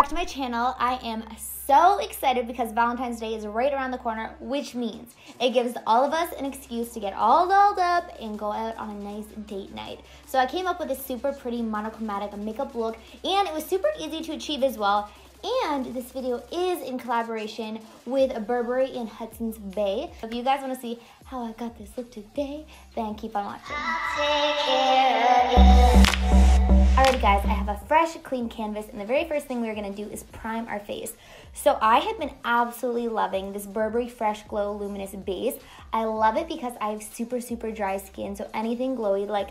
back to my channel. I am so excited because Valentine's Day is right around the corner, which means it gives all of us an excuse to get all dolled up and go out on a nice date night. So I came up with a super pretty monochromatic makeup look, and it was super easy to achieve as well. And this video is in collaboration with Burberry and Hudsons Bay. If you guys want to see how I got this look today, then keep on watching. Alrighty guys, I have a fresh, clean canvas, and the very first thing we're going to do is prime our face. So I have been absolutely loving this Burberry Fresh Glow Luminescent base. I love it because I have super dry skin, so anything glowy, like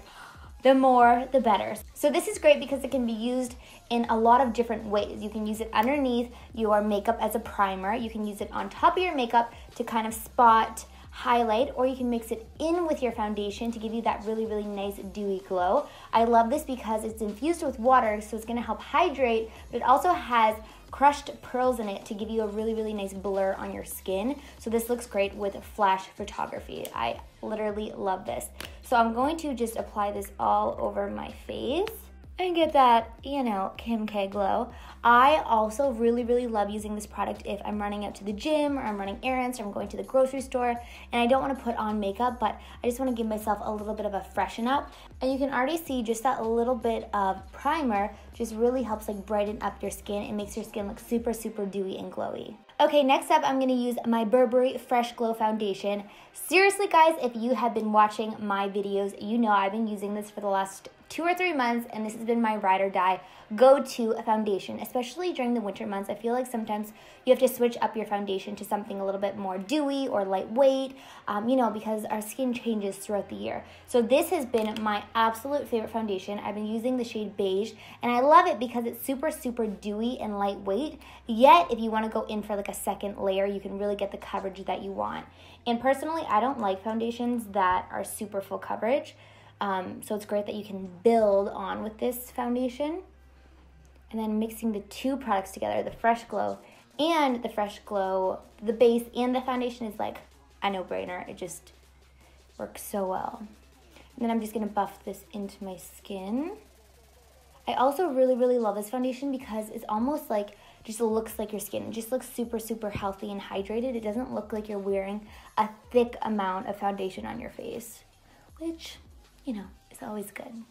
the more, the better. So this is great because it can be used in a lot of different ways. You can use it underneath your makeup as a primer. You can use it on top of your makeup to kind of spot, highlight, or you can mix it in with your foundation to give you that really nice dewy glow. I love this because it's infused with water, so it's going to help hydrate, but it also has crushed pearls in it to give you a really nice blur on your skin. So this looks great with flash photography. I literally love this. So I'm going to just apply this all over my face and get that, you know, Kim K glow. I also really love using this product if I'm running out to the gym or I'm running errands or I'm going to the grocery store and I don't want to put on makeup, but I just want to give myself a little bit of a freshen up. And you can already see just that little bit of primer just really helps like brighten up your skin and makes your skin look super dewy and glowy. Okay, next up I'm going to use my Burberry Fresh Glow Foundation. Seriously guys, if you have been watching my videos, you know I've been using this for the last 2 or 3 months, and this has been my ride or die go-to foundation, especially during the winter months. I feel like sometimes you have to switch up your foundation to something a little bit more dewy or lightweight, you know, because our skin changes throughout the year. So this has been my absolute favorite foundation. I've been using the shade Beige, and I love it because it's super dewy and lightweight, yet if you want to go in for like a second layer, you can really get the coverage that you want. And personally, I don't like foundations that are super full coverage. So it's great that you can build on with this foundation. And then mixing the two products together, the Fresh Glow and the Fresh Glow, the base and the foundation is like a no-brainer. It just works so well. And then I'm just going to buff this into my skin. I also really love this foundation because it's almost like, just looks like your skin. It just looks super healthy and hydrated. It doesn't look like you're wearing a thick amount of foundation on your face, which, you know, it's always good.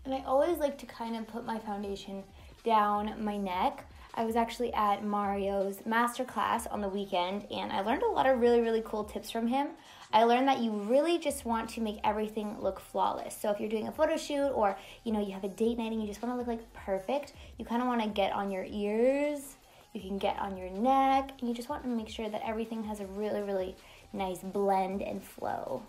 And I always like to kind of put my foundation down my neck. I was actually at Mario's masterclass on the weekend, and I learned a lot of really cool tips from him. I learned that you really just want to make everything look flawless. So if you're doing a photo shoot or, you know, you have a date night and you just want to look like perfect, you kind of want to get on your ears, you can get on your neck, and you just want to make sure that everything has a really nice blend and flow.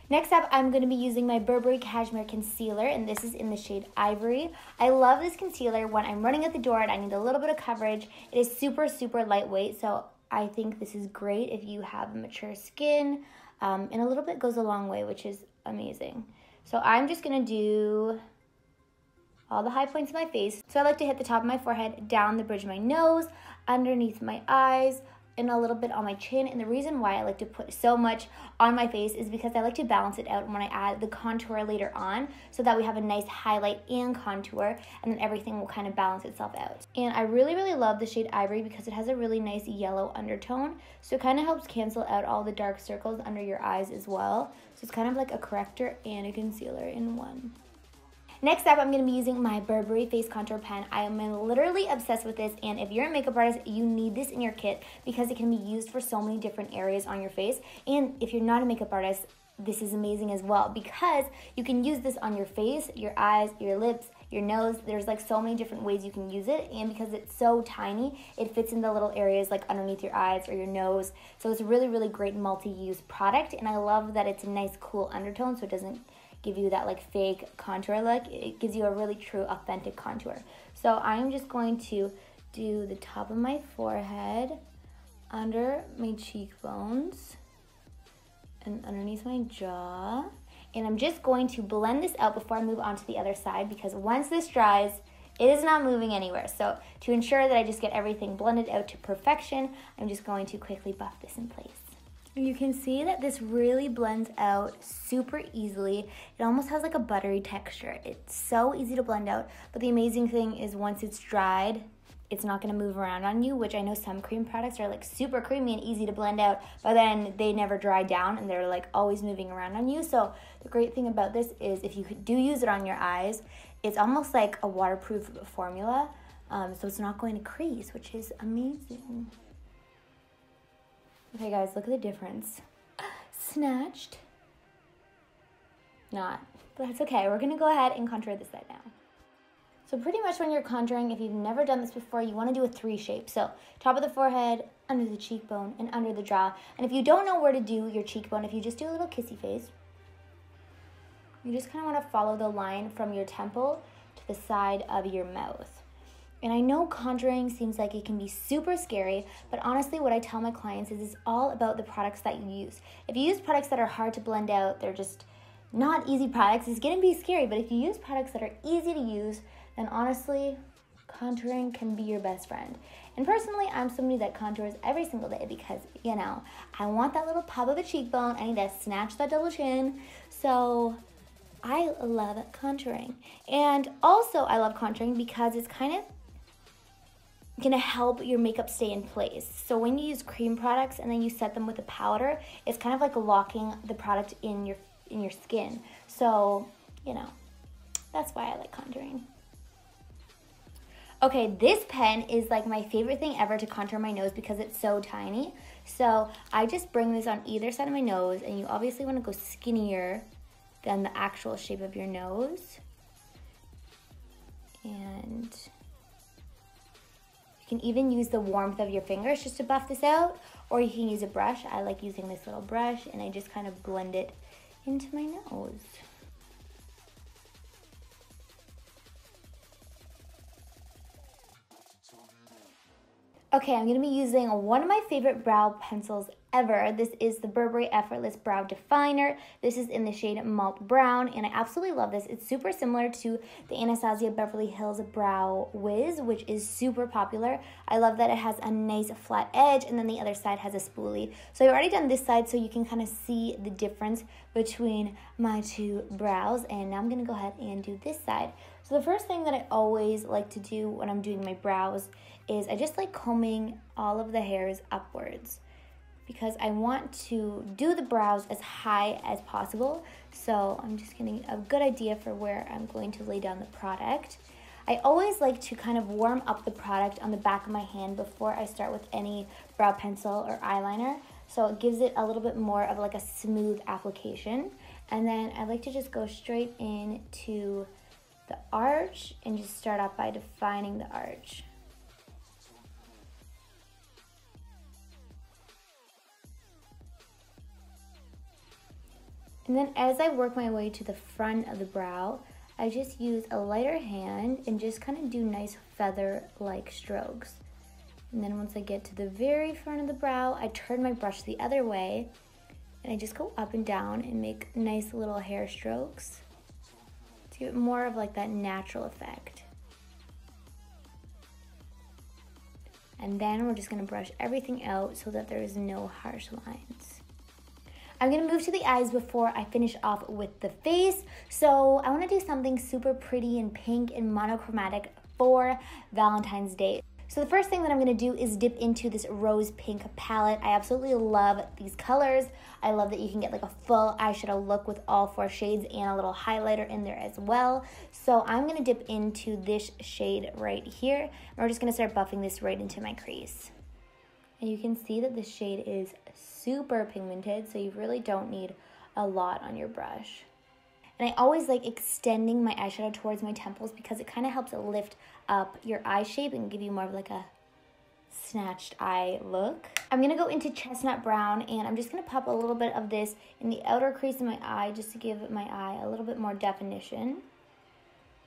Next up, I'm going to be using my Burberry Cashmere Concealer, and this is in the shade Ivory. I love this concealer when I'm running out the door and I need a little bit of coverage. It is super lightweight, so I think this is great if you have mature skin, and a little bit goes a long way, which is amazing. So I'm just going to do all the high points of my face. So I like to hit the top of my forehead, down the bridge of my nose, underneath my eyes, and a little bit on my chin. And the reason why I like to put so much on my face is because I like to balance it out when I add the contour later on, so that we have a nice highlight and contour, and then everything will kind of balance itself out. And I really love the shade Ivory because it has a really nice yellow undertone, so it kind of helps cancel out all the dark circles under your eyes as well. So it's kind of like a corrector and a concealer in one. Next up, I'm going to be using my Burberry Face Contour Pen. I am literally obsessed with this, and if you're a makeup artist, you need this in your kit because it can be used for so many different areas on your face. And if you're not a makeup artist, this is amazing as well because you can use this on your face, your eyes, your lips, your nose. There's like so many different ways you can use it, and because it's so tiny, it fits in the little areas like underneath your eyes or your nose. So it's a really great multi-use product, and I love that it's a nice cool undertone, so it doesn't give you that like fake contour look. It gives you a really true authentic contour. So I'm just going to do the top of my forehead, under my cheekbones, and underneath my jaw. And I'm just going to blend this out before I move on to the other side, because once this dries, it is not moving anywhere. So to ensure that I just get everything blended out to perfection, I'm just going to quickly buff this in place. You can see that this really blends out super easily. It almost has like a buttery texture. It's so easy to blend out, but the amazing thing is once it's dried, it's not gonna move around on you, which I know some cream products are like super creamy and easy to blend out, but then they never dry down and they're like always moving around on you. So the great thing about this is if you do use it on your eyes, it's almost like a waterproof formula, so it's not going to crease, which is amazing. Okay guys, look at the difference. Snatched. Not, but that's okay. We're gonna go ahead and contour this side now. So pretty much when you're contouring, if you've never done this before, you wanna do a 3 shape. So top of the forehead, under the cheekbone, and under the jaw. And if you don't know where to do your cheekbone, if you just do a little kissy face, you just kinda wanna follow the line from your temple to the side of your mouth. And I know contouring seems like it can be super scary, but honestly what I tell my clients is it's all about the products that you use. If you use products that are hard to blend out, they're just not easy products, it's gonna be scary. But if you use products that are easy to use, then honestly, contouring can be your best friend. And personally, I'm somebody that contours every single day because, you know, I want that little pop of a cheekbone, I need to snatch that double chin. So I love contouring. And also I love contouring because it's kind of gonna help your makeup stay in place. So when you use cream products and then you set them with a powder, it's kind of like locking the product in your skin. So, you know, that's why I like contouring. Okay, this pen is like my favorite thing ever to contour my nose because it's so tiny. So I just bring this on either side of my nose, and you obviously wanna go skinnier than the actual shape of your nose. And you can even use the warmth of your fingers just to buff this out, or you can use a brush. I like using this little brush, and I just kind of blend it into my nose. Okay, I'm gonna be using one of my favorite brow pencils ever. This is the Burberry Effortless Brow Definer. This is in the shade Malt Brown, and I absolutely love this. It's super similar to the Anastasia Beverly Hills Brow Wiz, which is super popular. I love that it has a nice flat edge, and then the other side has a spoolie. So I've already done this side so you can kind of see the difference between my two brows, and now I'm gonna go ahead and do this side. So the first thing that I always like to do when I'm doing my brows is I just like combing all of the hairs upwards because I want to do the brows as high as possible. So I'm just getting a good idea for where I'm going to lay down the product. I always like to kind of warm up the product on the back of my hand before I start with any brow pencil or eyeliner. So it gives it a little bit more of like a smooth application. And then I like to just go straight into the arch and just start off by defining the arch. And then as I work my way to the front of the brow, I just use a lighter hand and just kind of do nice feather-like strokes. And then once I get to the very front of the brow, I turn my brush the other way and I just go up and down and make nice little hair strokes to give it more of like that natural effect. And then we're just gonna brush everything out so that there is no harsh lines. I'm gonna move to the eyes before I finish off with the face. So I wanna do something super pretty and pink and monochromatic for Valentine's Day. So the first thing that I'm gonna do is dip into this rose pink palette. I absolutely love these colors. I love that you can get like a full eyeshadow look with all 4 shades and a little highlighter in there as well. So I'm gonna dip into this shade right here. And we're just gonna start buffing this right into my crease. And you can see that this shade is super pigmented, so you really don't need a lot on your brush. And I always like extending my eyeshadow towards my temples because it kind of helps it lift up your eye shape and give you more of like a snatched eye look. I'm gonna go into chestnut brown, and I'm just gonna pop a little bit of this in the outer crease of my eye just to give my eye a little bit more definition.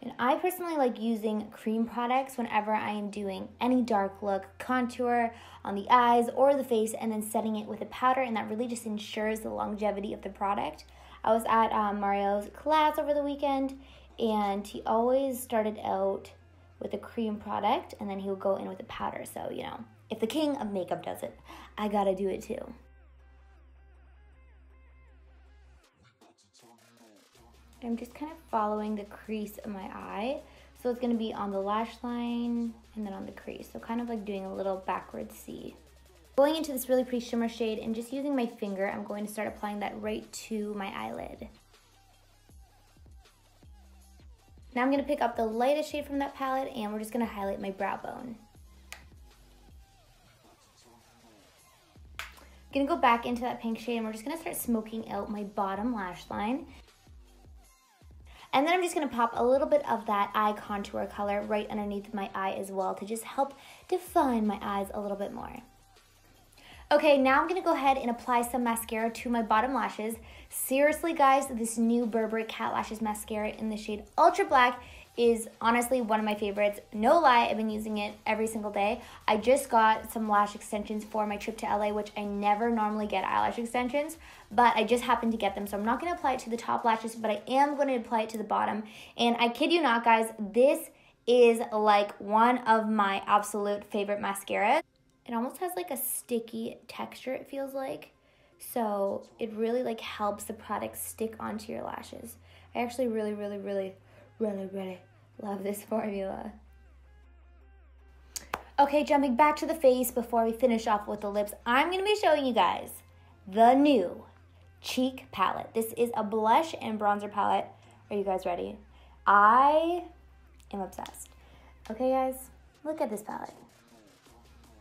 And I personally like using cream products whenever I am doing any dark look, contour on the eyes or the face, and then setting it with a powder, and that really just ensures the longevity of the product. I was at Mario's class over the weekend, and he always started out with a cream product, and then he would go in with a powder. So, you know, if the king of makeup does it, I gotta do it too. I'm just kind of following the crease of my eye. So it's gonna be on the lash line and then on the crease. So kind of like doing a little backward C. Going into this really pretty shimmer shade and just using my finger, I'm going to start applying that right to my eyelid. Now I'm gonna pick up the lightest shade from that palette and we're just gonna highlight my brow bone. Gonna go back into that pink shade and we're just gonna start smoking out my bottom lash line. And then I'm just gonna pop a little bit of that eye contour color right underneath my eye as well to just help define my eyes a little bit more. Okay, now I'm gonna go ahead and apply some mascara to my bottom lashes. Seriously guys, this new Burberry Cat Lashes mascara in the shade Ultra Black is honestly one of my favorites. No lie, I've been using it every single day. I just got some lash extensions for my trip to LA, which I never normally get eyelash extensions, but I just happened to get them. So I'm not gonna apply it to the top lashes, but I am gonna apply it to the bottom. And I kid you not guys, this is like one of my absolute favorite mascaras. It almost has like a sticky texture, it feels like. So it really like helps the product stick onto your lashes. I actually really love this formula. Okay, jumping back to the face before we finish off with the lips, I'm gonna be showing you guys the new Cheek palette. This is a blush and bronzer palette. Are you guys ready? I am obsessed. Okay guys, look at this palette.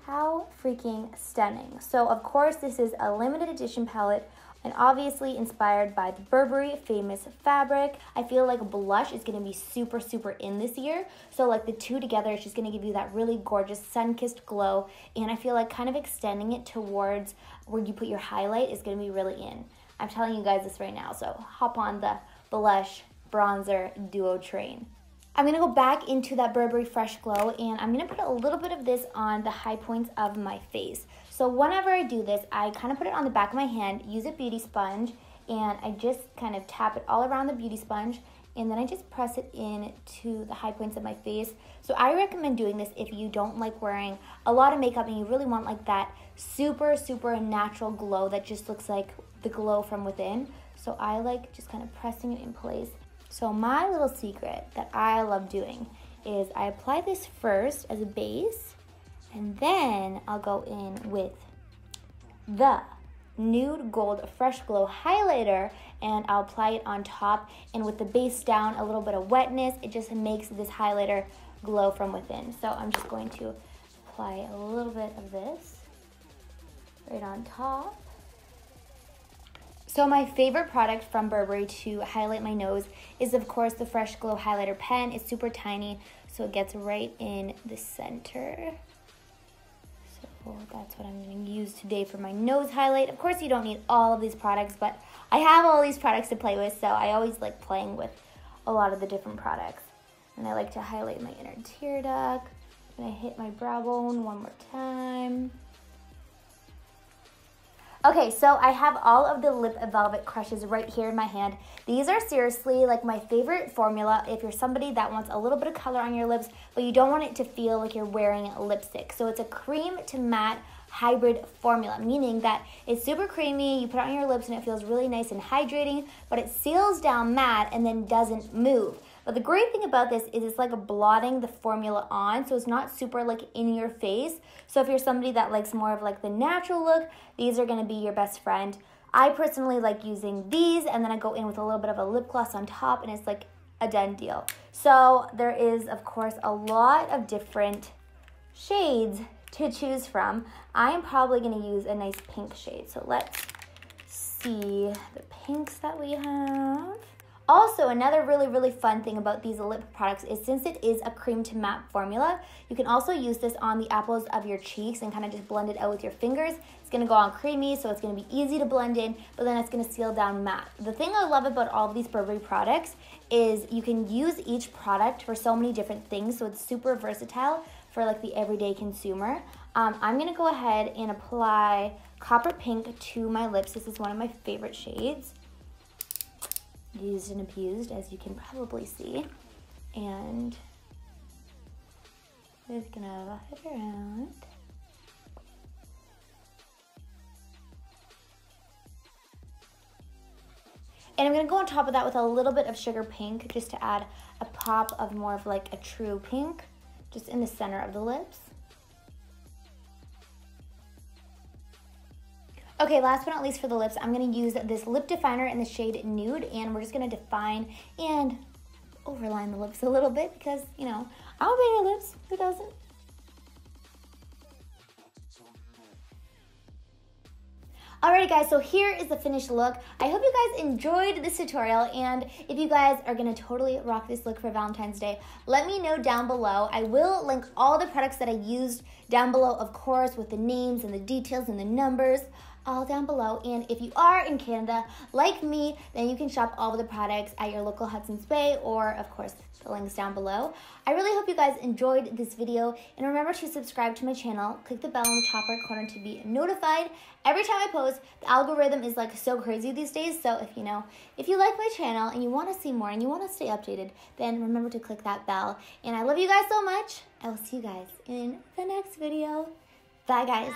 How freaking stunning. So of course this is a limited edition palette and obviously inspired by the Burberry famous fabric. I feel like blush is gonna be super in this year. So like the two together is just gonna give you that really gorgeous sun-kissed glow. And I feel like kind of extending it towards where you put your highlight is gonna be really in. I'm telling you guys this right now, so hop on the blush bronzer duo train. I'm gonna go back into that Burberry Fresh Glow and I'm gonna put a little bit of this on the high points of my face. So whenever I do this, I kind of put it on the back of my hand, use a beauty sponge, and I just kind of tap it all around the beauty sponge, and then I just press it in to the high points of my face. So I recommend doing this if you don't like wearing a lot of makeup and you really want like that super natural glow that just looks like the glow from within. So I like just kind of pressing it in place. So my little secret that I love doing is I apply this first as a base, and then I'll go in with the Nude Gold Fresh Glow highlighter and I'll apply it on top, and with the base down, a little bit of wetness, it just makes this highlighter glow from within. So I'm just going to apply a little bit of this right on top. So my favorite product from Burberry to highlight my nose is of course the Fresh Glow Highlighter Pen. It's super tiny, so it gets right in the center. So that's what I'm going to use today for my nose highlight. Of course you don't need all of these products, but I have all these products to play with, so I always like playing with a lot of the different products. And I like to highlight my inner tear duct. I'm going to hit my brow bone one more time. Okay, so I have all of the Lip Velvet Crushes right here in my hand. These are seriously like my favorite formula if you're somebody that wants a little bit of color on your lips, but you don't want it to feel like you're wearing lipstick. So it's a cream to matte hybrid formula, meaning that it's super creamy, you put it on your lips and it feels really nice and hydrating, but it seals down matte and then doesn't move. But the great thing about this is it's like blotting the formula on, so it's not super like in your face. So if you're somebody that likes more of like the natural look, these are gonna be your best friend. I personally like using these, and then I go in with a little bit of a lip gloss on top, and it's like a done deal. So there is, of course, a lot of different shades to choose from. I am probably gonna use a nice pink shade. So let's see the pinks that we have. Also, another really fun thing about these lip products is since it is a cream to matte formula, you can also use this on the apples of your cheeks and kind of just blend it out with your fingers. It's gonna go on creamy, so it's gonna be easy to blend in, but then it's gonna seal down matte. The thing I love about all of these Burberry products is you can use each product for so many different things, so it's super versatile for like the everyday consumer. I'm gonna go ahead and apply Copper Pink to my lips. This is one of my favorite shades. Used and abused, as you can probably see. And just gonna buff it around. And I'm going to go on top of that with a little bit of sugar pink just to add a pop of more of like a true pink just in the center of the lips. Okay, last but not least for the lips, I'm going to use this lip definer in the shade Nude, and we're just going to define and overline the lips a little bit because, you know, I'll paint your lips. Who doesn't? Alrighty guys, so here is the finished look. I hope you guys enjoyed this tutorial, and if you guys are gonna totally rock this look for Valentine's Day, let me know down below. I will link all the products that I used down below, of course, with the names and the details and the numbers, all down below. And if you are in Canada, like me, then you can shop all of the products at your local Hudsons Bay, or of course, the links down below. I really hope you guys enjoyed this video, and remember to subscribe to my channel. Click the bell in the top right corner to be notified every time I post. The algorithm is like so crazy these days, so if you like my channel and you want to see more and you want to stay updated, then remember to click that bell. And I love you guys so much. I will see you guys in the next video. Bye guys.